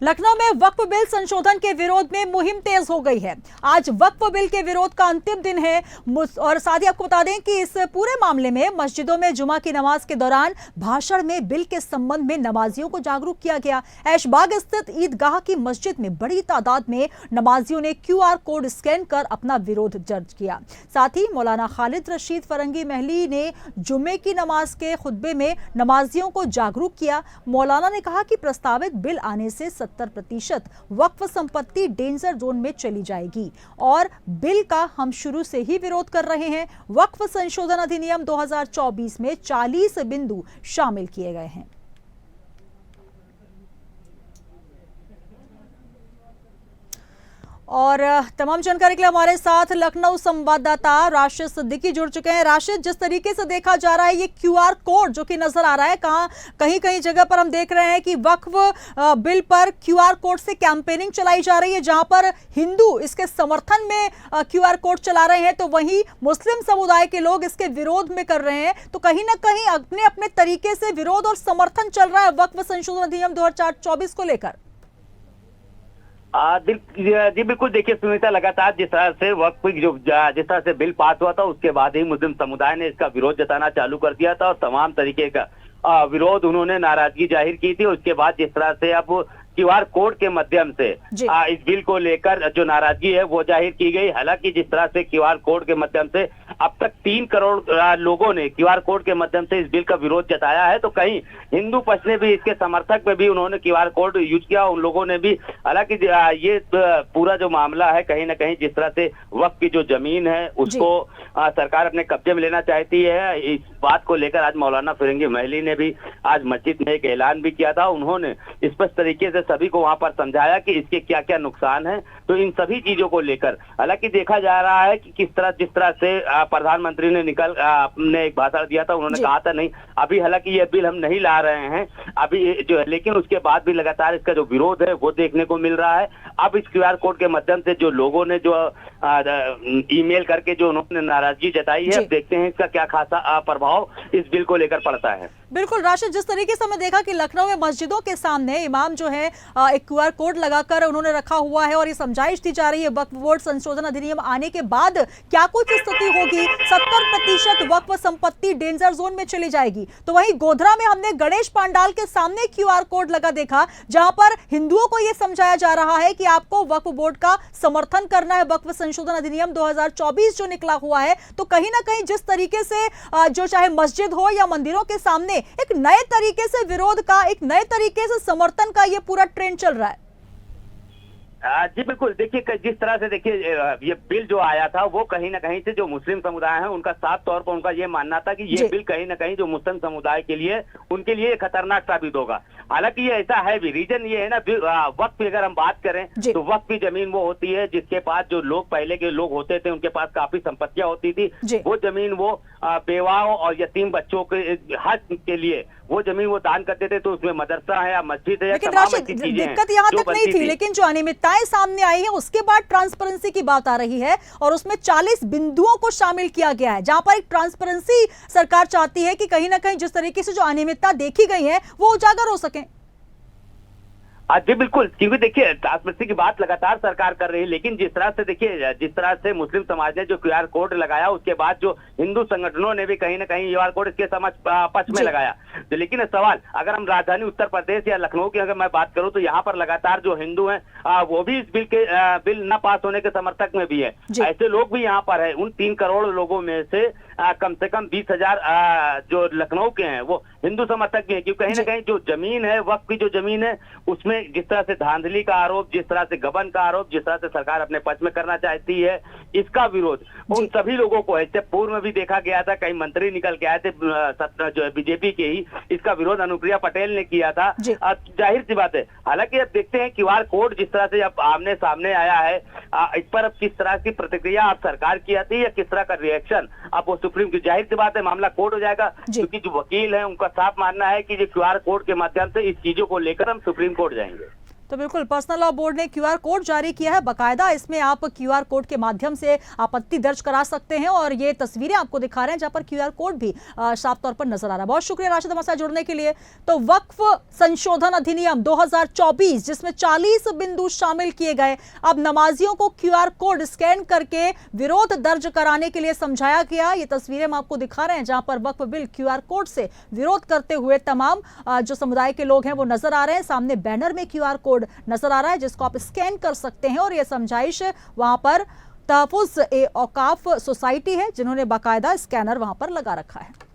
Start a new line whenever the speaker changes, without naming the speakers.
लखनऊ में वक्फ बिल संशोधन के विरोध में मुहिम तेज हो गई है। आज वक्फ बिल के विरोध का अंतिम दिन है और साथ ही आपको बता दें कि इस पूरे मामले में मस्जिदों में जुमा की नमाज के दौरान भाषण में बिल के संबंध में नमाजियों को जागरूक किया गया। ऐशबाग स्थित ईदगाह की मस्जिद में बड़ी तादाद में नमाजियों ने QR कोड स्कैन कर अपना विरोध दर्ज किया। साथ ही मौलाना खालिद रशीद फरंगी महली ने जुम्मे की नमाज के खुतबे में नमाजियों को जागरूक किया। मौलाना ने कहा कि प्रस्तावित बिल आने से 70% वक्फ संपत्ति डेंजर जोन में चली जाएगी और बिल का हम शुरू से ही विरोध कर रहे हैं। वक्फ संशोधन अधिनियम 2024 में 40 बिंदु शामिल किए गए हैं। और तमाम जानकारी के लिए हमारे साथ लखनऊ संवाददाता राशिद सिद्दीकी जुड़ चुके हैं। राशिद, जिस तरीके से देखा जा रहा है ये QR कोड जो कि नजर आ रहा है, कहीं कहीं जगह पर हम देख रहे हैं कि वक्फ बिल पर QR कोड से कैंपेनिंग चलाई जा रही है, जहां पर हिंदू इसके समर्थन में QR कोड चला रहे हैं तो वहीं मुस्लिम समुदाय के लोग इसके विरोध में कर रहे हैं। तो कहीं ना कहीं अपने अपने तरीके से विरोध और समर्थन चल रहा है वक्फ संशोधन अधिनियम 2024 को लेकर।
जी बिल्कुल, देखिए सुनीता, लगातार जिस तरह से वक्फ जिस तरह से बिल पास हुआ था उसके बाद ही मुस्लिम समुदाय ने इसका विरोध जताना चालू कर दिया था और तमाम तरीके का विरोध, उन्होंने नाराजगी जाहिर की थी। उसके बाद जिस तरह से अब QR कोड के माध्यम से इस बिल को लेकर जो नाराजगी है वो जाहिर की गई। हालांकि जिस तरह से QR कोड के माध्यम से अब तक 3 करोड़ लोगों ने QR कोड के माध्यम से इस बिल का विरोध जताया है, तो कहीं हिंदू पक्ष ने भी, इसके समर्थक में भी उन्होंने QR कोड यूज किया, उन लोगों ने भी। हालांकि ये पूरा जो मामला है कहीं ना कहीं जिस तरह से वक्फ की जो जमीन है उसको सरकार अपने कब्जे में लेना चाहती है, इस बात को लेकर आज मौलाना फरंगी महली ने भी आज मस्जिद में एक ऐलान भी किया था। उन्होंने स्पष्ट तरीके से सभी को वहां पर समझाया कि इसके क्या क्या नुकसान है। तो इन सभी चीजों को लेकर हालांकि देखा जा रहा है कि जिस तरह से प्रधानमंत्री ने अपने एक भाषण दिया था, उन्होंने कहा था नहीं अभी, हालांकि ये बिल हम नहीं ला रहे हैं अभी जो, लेकिन उसके बाद भी लगातार इसका जो विरोध है वो देखने को मिल रहा है। अब इस QR कोड के माध्यम से जो लोगों ने जो ईमेल करके जो उन्होंने नाराजगी जताई है, अब देखते हैं इसका क्या खासा प्रभाव इस बिल को लेकर पड़ता है।
बिल्कुल राशिद, जिस तरीके से हमने देखा कि लखनऊ में मस्जिदों के सामने इमाम जो है एक QR कोड लगाकर उन्होंने रखा हुआ है और ये समझाइश दी जा रही है वक्फ बोर्ड संशोधन अधिनियम आने के बाद क्या कुछ स्थिति होगी, 70% वक्फ संपत्ति डेंजर जोन में चली जाएगी। तो वहीं गोधरा में हमने गणेश पंडाल के सामने QR कोड लगा देखा, जहां पर हिंदुओं को यह समझाया जा रहा है कि आपको वक्फ बोर्ड का समर्थन करना है, वक्फ संशोधन अधिनियम 2024 जो निकला हुआ है। तो कहीं ना कहीं जिस तरीके से जो चाहे मस्जिद हो या मंदिरों के सामने एक नए तरीके से विरोध का, एक नए तरीके से समर्थन का ये पूरा ट्रेंड चल रहा है।
जी बिल्कुल, देखिए जिस तरह से देखिए ये बिल जो आया था वो कहीं ना कहीं से जो मुस्लिम समुदाय है उनका साफ तौर पर उनका ये मानना था कि ये बिल कहीं ना कहीं जो मुस्लिम समुदाय के लिए, उनके लिए खतरनाक साबित होगा। हालांकि ये ऐसा है भी, रीजन ये है ना, वक्फ की अगर हम बात करें तो वक्फ की जमीन वो होती है जिसके पास जो लोग पहले के लोग होते थे उनके पास काफी संपत्तियां होती थी। वो जमीन वो बेवाओं और यतीम बच्चों के हक के लिए वो जमीन वो दान करते थे। तो उसमें मदरसा है या मस्जिद है,
लेकिन राशिद दिक्कत यहाँ तक नहीं थी, लेकिन जो अनियमितताएं सामने आई है उसके बाद ट्रांसपेरेंसी की बात आ रही है और उसमें 40 बिंदुओं को शामिल किया गया है, जहां पर एक ट्रांसपेरेंसी सरकार चाहती है कि कहीं ना कहीं जिस तरीके से जो अनियमितता देखी गई है वो उजागर हो सके।
जी बिल्कुल, क्योंकि देखिए ट्रांसपेरेंसी की बात लगातार सरकार कर रही है, लेकिन जिस तरह से देखिए जिस तरह से मुस्लिम समाज ने जो QR कोड लगाया उसके बाद जो हिंदू संगठनों ने भी कहीं ना कहीं QR कोड इसके पक्ष में लगाया। तो लेकिन सवाल, अगर हम राजधानी उत्तर प्रदेश या लखनऊ की अगर मैं बात करूं तो यहाँ पर लगातार जो हिंदू हैं वो भी इस बिल न पास होने के समर्थक में भी है। ऐसे लोग भी यहाँ पर है। उन 3 करोड़ लोगों में से कम 20,000 जो लखनऊ के हैं वो हिंदू समर्थक भी है, क्योंकि कहीं ना कहीं जो जमीन है, वक्फ की जो जमीन है, उसमें जिस तरह से धांधली का आरोप, जिस तरह से गबन का आरोप, जिस तरह से सरकार अपने पक्ष में करना चाहती है, इसका विरोध उन सभी लोगों को है। इससे पूर्व में भी देखा गया था, कई मंत्री निकल के आए थे जो बीजेपी के ही, इसका विरोध अनुप्रिया पटेल ने किया था। जाहिर सी बात है। हालांकि अब देखते हैं QR कोड जिस तरह से अब आमने सामने आया है, इस पर अब किस तरह की प्रतिक्रिया आप सरकार की आती है या किस तरह का रिएक्शन अब वो सुप्रीम की, जाहिर सी बात है मामला कोर्ट हो जाएगा, क्योंकि जो वकील है उनका साफ मानना है कि जो QR कोड के माध्यम से इस चीजों को लेकर हम सुप्रीम कोर्ट जाएंगे।
तो बिल्कुल पर्सनल लॉ बोर्ड ने क्यूआर कोड जारी किया है बाकायदा। इसमें आप क्यूआर कोड के माध्यम से आपत्ति दर्ज करा सकते हैं और ये तस्वीरें आपको दिखा रहे हैं जहां पर क्यूआर कोड भी साफ तौर पर नजर आ रहा है। बहुत शुक्रिया राशिद हमारे साथ जुड़ने के लिए। तो वक्फ संशोधन अधिनियम 2024 जिसमें 40 बिंदु शामिल किए गए, अब नमाजियों को क्यूआर कोड स्कैन करके विरोध दर्ज कराने के लिए समझाया गया। ये तस्वीरें हम आपको दिखा रहे हैं जहां पर वक्फ बिल क्यूआर कोड से विरोध करते हुए तमाम जो समुदाय के लोग हैं वो नजर आ रहे हैं। सामने बैनर में क्यूआर कोड नजर आ रहा है जिसको आप स्कैन कर सकते हैं और यह समझाइश वहां पर तहफुज़-ए-औकाफ सोसाइटी है जिन्होंने बाकायदा स्कैनर वहां पर लगा रखा है।